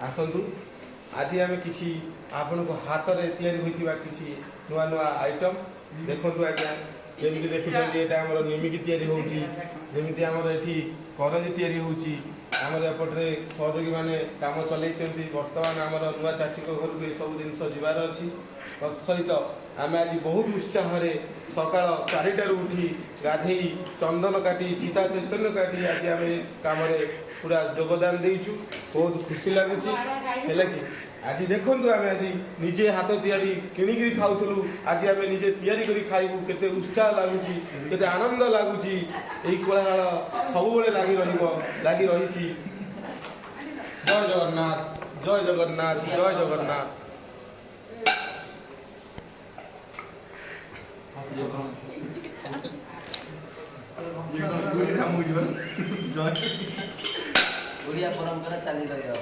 आसतु आज आम कि आपण को हाथ में कि नुआ नुआ आइटम देखु आज्ञा जमी देखुं यहाँ निमिकी होमती आमर ये करंजी या एपटे सहयोगी मैंने कम चल बर्तमान आम नुआ चाची घर को ये सब जिन जबार अच्छी तत्सहित आम आज बहुत उत्साह सका 4टार उठी गाधे चंदन काटी सीता चैतन्य काटी आज आम कम पूरा योगदान देचु बहुत खुशी लगुच है कि आज देखु आम आज निजे हाथ तैयारी किणिक खाऊलु आज आम निजे तैयारी खाइबू केते उत्साह लगुच केते आनंद लगुच यही कोलाहल सब लगी रही। जय जगन्नाथ जय जगन्नाथ जय जगन्नाथ। ओडिया परंपरा चली रही।